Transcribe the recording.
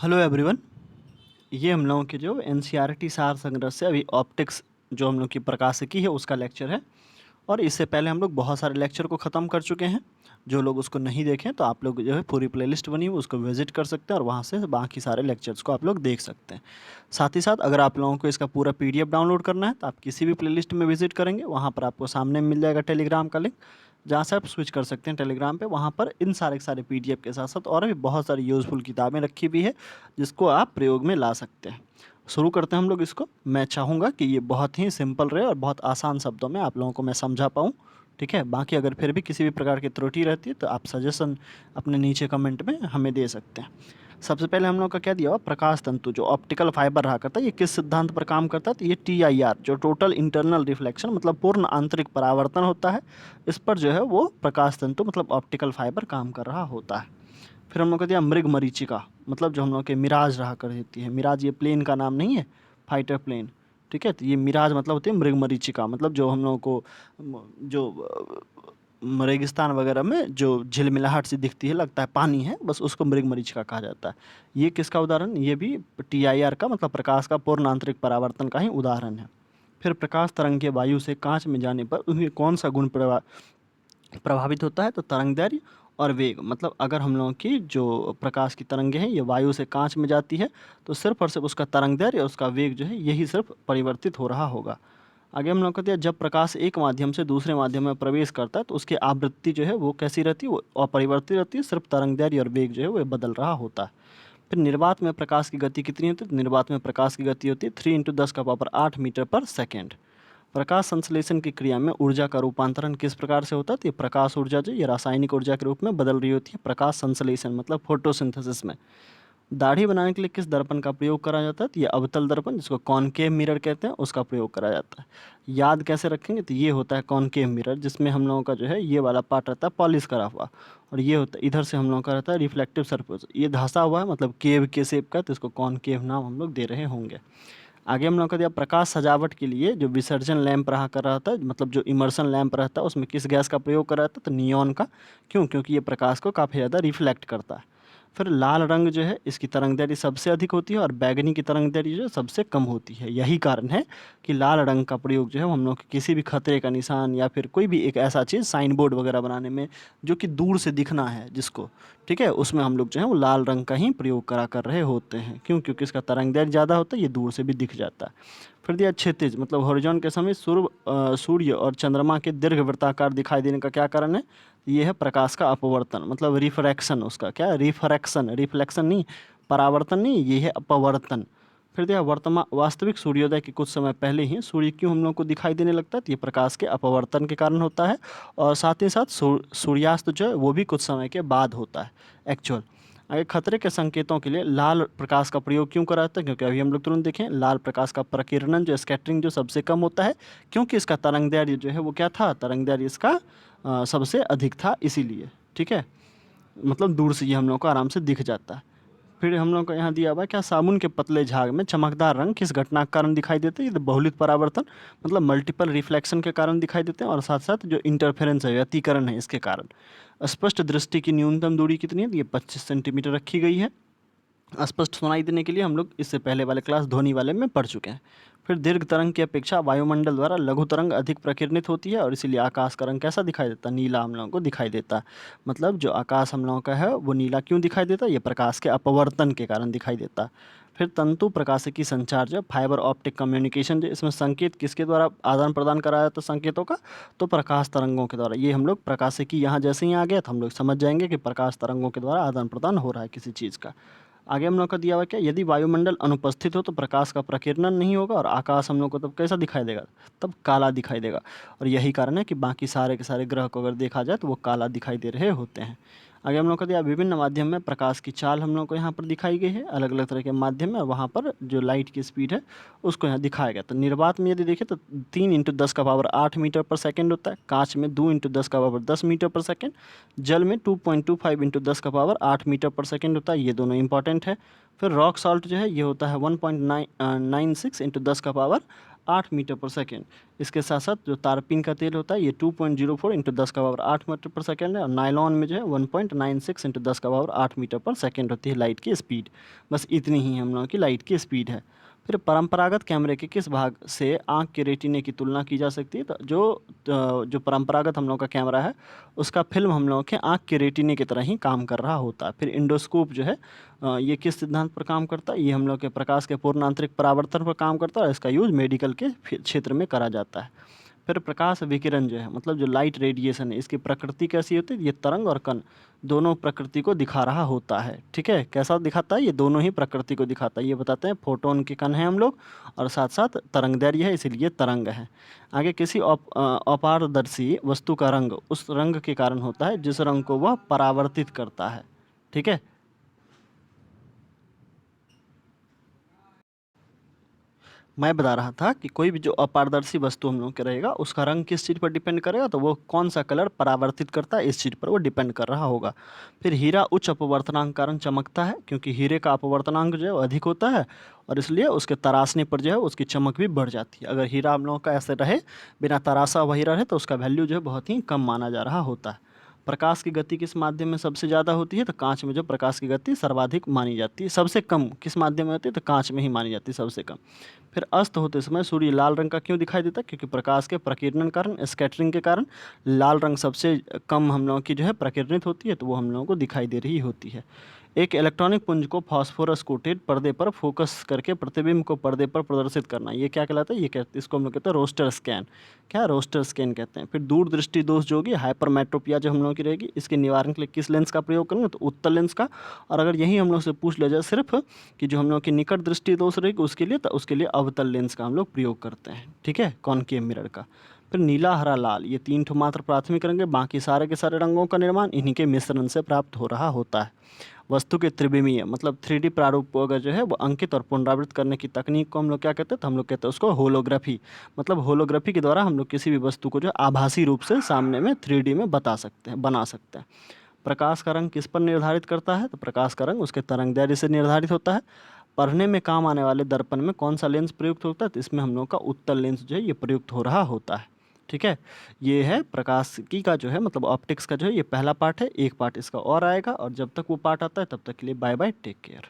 Hello everyone. ये हम लोगों के जो एनसीईआरटी सार संग्रह से अभी ऑप्टिक्स जो हम लोग की प्रकाशिकी है उसका लेक्चर है। और इससे पहले हम लोग बहुत सारे लेक्चर को ख़त्म कर चुके हैं। जो लोग उसको नहीं देखें तो आप लोग जो है पूरी प्लेलिस्ट बनी हुई उसको विजिट कर सकते हैं और वहाँ से बाकी सारे लेक्चर्स को आप लोग देख सकते हैं। साथ ही साथ अगर आप लोगों को इसका पूरा पीडीएफ डाउनलोड करना है तो आप किसी भी प्लेलिस्ट में विजिट करेंगे, वहाँ पर आपको सामने मिल जाएगा टेलीग्राम का लिंक, जहाँ से आप स्विच कर सकते हैं टेलीग्राम पे। वहाँ पर इन सारे के सारे पीडीएफ के साथ साथ और भी बहुत सारी यूज़फुल किताबें रखी हुई है जिसको आप प्रयोग में ला सकते हैं। शुरू करते हैं हम लोग इसको। मैं चाहूँगा कि ये बहुत ही सिंपल रहे और बहुत आसान शब्दों में आप लोगों को मैं समझा पाऊँ। ठीक है, बाकी अगर फिर भी किसी भी प्रकार की त्रुटि रहती है तो आप सजेशन अपने नीचे कमेंट में हमें दे सकते हैं। सबसे पहले हम लोग का क्या दिया हुआ, प्रकाश तंतु जो ऑप्टिकल फाइबर रहा करता है ये किस सिद्धांत पर काम करता है, तो ये TIR जो टोटल इंटरनल रिफ्लेक्शन मतलब पूर्ण आंतरिक परावर्तन होता है, इस पर जो है वो प्रकाश तंतु मतलब ऑप्टिकल फाइबर काम कर रहा होता है। फिर हम लोग को दिया मृग मरीचिका, मतलब जो हम लोग के मिराज रहा करती है। मिराज ये प्लेन का नाम नहीं है, फाइटर प्लेन। ठीक है, तो ये मिराज मतलब होती है मृग मरीचिका, मतलब जो हम लोगों को जो रेगिस्तान वगैरह में जो झिलमिलाहट सी दिखती है, लगता है पानी है, बस उसको मृग मरीचिका कहा जाता है। ये किसका उदाहरण, ये भी TIR का मतलब प्रकाश का पूर्ण आंतरिक परावर्तन का ही उदाहरण है। फिर प्रकाश तरंग के वायु से कांच में जाने पर उनमें कौन सा गुण प्रभावित होता है, तो तरंगदैर्घ्य और वेग। मतलब अगर हम लोगों की जो प्रकाश की तरंगें हैं ये वायु से कांच में जाती है तो सिर्फ और सिर्फ उसका तरंगदैर्घ्य और उसका वेग जो है यही सिर्फ परिवर्तित हो रहा होगा। आगे हम लोग कहते हैं जब प्रकाश एक माध्यम से दूसरे माध्यम में प्रवेश करता है तो उसकी आवृत्ति जो है वो कैसी रहती है, वो अपरिवर्तित रहती है, सिर्फ तरंगदैर्घ्य और वेग जो है वो बदल रहा होता है। फिर निर्वात में प्रकाश की गति कितनी होती है, तो निर्वात में प्रकाश की गति होती है 3 × 10⁸ मीटर पर सेकेंड। प्रकाश संश्लेषण की क्रिया में ऊर्जा का रूपांतरण किस प्रकार से होता है, तो ये प्रकाश ऊर्जा जो ये रासायनिक ऊर्जा के रूप में बदल रही होती है प्रकाश संश्लेषण मतलब फोटोसिंथेसिस में। दाढ़ी बनाने के लिए किस दर्पण का प्रयोग करा जाता है, तो ये अवतल दर्पण जिसको कॉनकेव मिरर कहते हैं उसका प्रयोग करा जाता है। याद कैसे रखेंगे, तो ये होता है कॉनकेव मिरर जिसमें हम लोगों का जो है ये वाला पार्ट रहता है पॉलिश करा हुआ, और ये होता है इधर से हम लोगों का रहता है रिफ्लेक्टिव सरफेस, ये धंसा हुआ है मतलब केव के शेप का, तो इसको कॉनकेव नाम हम लोग दे रहे होंगे। आगे हम लोग का दिया प्रकाश सजावट के लिए जो विसर्जन लैंप रहा कर रहा था, मतलब जो इमर्शन लैंप रहता है उसमें किस गैस का प्रयोग कर रहा था, तो नियॉन का। क्यों, क्योंकि ये प्रकाश को काफ़ी ज़्यादा रिफ्लेक्ट करता है। फिर लाल रंग जो है इसकी तरंगदैर्घ्य सबसे अधिक होती है और बैगनी की तरंगदैर्घ्य जो है सबसे कम होती है। यही कारण है कि लाल रंग का प्रयोग जो है हम लोग किसी भी खतरे का निशान या फिर कोई भी एक ऐसा चीज़ साइन बोर्ड वगैरह बनाने में जो कि दूर से दिखना है जिसको, ठीक है, उसमें हम लोग जो है वो लाल रंग का ही प्रयोग करा कर रहे होते हैं। क्यों, क्योंकि इसका तरंगदैर्घ्य ज़्यादा होता है, ये दूर से भी दिख जाता है। फिर दिया क्षितिज, मतलब हॉरिजॉन के समय सूर्य और चंद्रमा के दीर्घ वृत्ताकार दिखाई देने का क्या कारण है, ये है प्रकाश का अपवर्तन मतलब रिफ्रैक्शन। उसका क्या है, रिफ्रैक्शन, रिफ्लेक्शन नहीं, परावर्तन नहीं, ये है अपवर्तन। फिर दिया वर्तमान वास्तविक सूर्योदय के कुछ समय पहले ही सूर्य क्यों हम लोग को दिखाई देने लगता है, तो ये प्रकाश के अपवर्तन के कारण होता है। और साथ ही साथ सूर्यास्त जो है वो भी कुछ समय के बाद होता है एक्चुअल। आगे खतरे के संकेतों के लिए लाल प्रकाश का प्रयोग क्यों करा जाता है, क्योंकि अभी हम लोग तुरंत देखें लाल प्रकाश का प्रकीर्णन जो स्कैटरिंग जो सबसे कम होता है, क्योंकि इसका तरंगदैर्घ्य जो है वो क्या था, तरंगदैर्घ्य इसका सबसे अधिक था इसीलिए। ठीक है, मतलब दूर से ये हम लोग को आराम से दिख जाता है। फिर हम लोग को यहाँ दिया हुआ है क्या, साबुन के पतले झाग में चमकदार रंग किस घटना के कारण दिखाई देते हैं, ये तो बहुलित परावर्तन मतलब मल्टीपल रिफ्लेक्शन के कारण दिखाई देते हैं, और साथ साथ जो इंटरफेरेंस है व्यतिकरण है इसके कारण। स्पष्ट दृष्टि की न्यूनतम दूरी कितनी है, तो ये 25 सेंटीमीटर रखी गई है। स्पष्ट सुनाई देने के लिए हम लोग इससे पहले वाले क्लास ध्वनि वाले में पढ़ चुके हैं। फिर दीर्घ तरंग की अपेक्षा वायुमंडल द्वारा लघु तरंग अधिक प्रकीर्णित होती है और इसीलिए आकाश का रंग कैसा दिखाई देता है, नीला हम लोगों को दिखाई देता है। मतलब जो आकाश हम लोगों का है वो नीला क्यों दिखाई देता है, ये प्रकाश के अपवर्तन के कारण दिखाई देता है। फिर तंतु प्रकाशिकी संचार जो फाइबर ऑप्टिक कम्युनिकेशन जो इसमें संकेत किसके द्वारा आदान प्रदान कराया जाता है संकेतों का, तो प्रकाश तरंगों के द्वारा। ये हम लोग प्रकाशिकी यहाँ जैसे ही आ गया तो हम लोग समझ जाएंगे कि प्रकाश तरंगों के द्वारा आदान प्रदान हो रहा है किसी चीज़ का। आगे हम लोग का दिया हुआ क्या, यदि वायुमंडल अनुपस्थित हो तो प्रकाश का प्रकीर्णन नहीं होगा और आकाश हम लोग को तब कैसा दिखाई देगा, तब काला दिखाई देगा। और यही कारण है कि बाकी सारे के सारे ग्रह को अगर देखा जाए तो वो काला दिखाई दे रहे होते हैं। आगे हम लोग को दिया विभिन्न माध्यम में प्रकाश की चाल हम लोग को यहाँ पर दिखाई गई है, अलग अलग तरह के माध्यम में, और वहाँ पर जो लाइट की स्पीड है उसको यहाँ दिखाया गया। तो निर्वात में यदि देखें तो 3 × 10⁸ मीटर पर सेकेंड होता है, कांच में 2 × 10⁸ मीटर पर सेकेंड, जल में 2.25 × 10⁸ मीटर पर सेकेंड होता है। ये दोनों इंपॉर्टेंट है। फिर रॉक सॉल्ट जो है ये होता है 1.96 × 10⁻⁸ 8 मीटर पर सेकेंड। इसके साथ साथ जो तारपीन का तेल होता है ये 2.04 इंटू 10⁻8 मीटर पर सेकेंड है, और नायलॉन में जो है 1.96 इंटू 10⁻8 मीटर पर सेकेंड होती है लाइट की स्पीड। बस इतनी ही हम लोगों की लाइट की स्पीड है। फिर परंपरागत कैमरे के किस भाग से आँख के रेटिने की तुलना की जा सकती है? तो जो परंपरागत हम लोग का कैमरा है उसका फिल्म हम लोगों के आँख के रेटिने की तरह ही काम कर रहा होता है। फिर इंडोस्कोप जो है ये किस सिद्धांत पर काम करता है? ये हम लोग के प्रकाश के पूर्ण आंतरिक परावर्तन पर काम करता है, और इसका यूज मेडिकल के क्षेत्र में करा जाता है। फिर प्रकाश विकिरण जो है मतलब जो लाइट रेडिएशन है इसकी प्रकृति कैसी होती है? ये तरंग और कण दोनों प्रकृति को दिखा रहा होता है। ठीक है, कैसा दिखाता है? ये दोनों ही प्रकृति को दिखाता है। ये बताते हैं फोटोन के कण हैं हम लोग, और साथ साथ तरंगदैर्घ्य है इसीलिए तरंग है। आगे, किसी अपारदर्शी वस्तु का रंग उस रंग के कारण होता है जिस रंग को वह परावर्तित करता है। ठीक है, मैं बता रहा था कि कोई भी जो अपारदर्शी वस्तु हम लोग के रहेगा उसका रंग किस चीज़ पर डिपेंड करेगा? तो वो कौन सा कलर परावर्तित करता है इस चीज़ पर वो डिपेंड कर रहा होगा। फिर हीरा उच्च अपवर्तनांक के कारण चमकता है क्योंकि हीरे का अपवर्तनांक जो है वो अधिक होता है, और इसलिए उसके तराशने पर जो है उसकी चमक भी बढ़ जाती है। अगर हीरा हम लोगों का ऐसे रहे, बिना तराशा हुआ हीरा रहे, तो उसका वैल्यू जो है बहुत ही कम माना जा रहा होता है। प्रकाश की गति किस माध्यम में सबसे ज़्यादा होती है? तो कांच में जो प्रकाश की गति सर्वाधिक मानी जाती है। सबसे कम किस माध्यम में होती है? तो कांच में ही मानी जाती है सबसे कम। फिर अस्त होते समय सूर्य लाल रंग का क्यों दिखाई देता है? क्योंकि प्रकाश के प्रकीर्णन कारण, स्कैटरिंग के कारण लाल रंग सबसे कम हम लोगों की जो है प्रकीर्णित होती है, तो वो हम लोगों को दिखाई दे रही होती है। एक इलेक्ट्रॉनिक पुंज को फास्फोरस कोटेड पर्दे पर फोकस करके प्रतिबिंब को पर्दे पर प्रदर्शित करना, ये क्या कहलाता है? ये कहते इसको हम लोग कहते हैं रोस्टर स्कैन। क्या? रोस्टर स्कैन कहते हैं। फिर दूरदृष्टि दोष जो होगी, हाइपरमेट्रोपिया जो हम लोगों की रहेगी, इसके निवारण के लिए किस लेंस का प्रयोग करेंगे? तो उत्तल लेंस का। और अगर यही हम लोग से पूछ लिया जाए सिर्फ कि जो हम लोग की निकट दृष्टि दोष रहेगी उसके लिए, तो उसके लिए अवतल लेंस का हम लोग प्रयोग करते हैं। ठीक है, कॉनकेव मिरर का। फिर नीला, हरा, लाल, ये 3 ठो मात्र प्राथमिक रंग है, बाकी सारे के सारे रंगों का निर्माण इन्हीं के मिश्रण से प्राप्त हो रहा होता है। वस्तु के त्रिविमीय मतलब 3D प्रारूप को अगर जो है वो अंकित और पुनरावृत्त करने की तकनीक को हम लोग क्या कहते हैं? तो हम लोग कहते हैं उसको होलोग्राफी। मतलब होलोग्राफी के द्वारा हम लोग किसी भी वस्तु को जो है आभासी रूप से सामने में 3D में बता सकते हैं, बना सकते हैं। प्रकाश का रंग किस पर निर्धारित करता है? तो प्रकाश का रंग उसके तरंगदैर्घ्य से निर्धारित होता है। पढ़ने में काम आने वाले दर्पण में कौन सा लेंस प्रयुक्त होता है? तो इसमें हम लोग का उत्तल लेंस जो है ये प्रयुक्त हो रहा होता है। ठीक है, ये है प्रकाशिकी का जो है मतलब ऑप्टिक्स का जो है ये पहला पार्ट है। एक पार्ट इसका और आएगा, और जब तक वो पार्ट आता है तब तक के लिए बाय बाय, टेक केयर।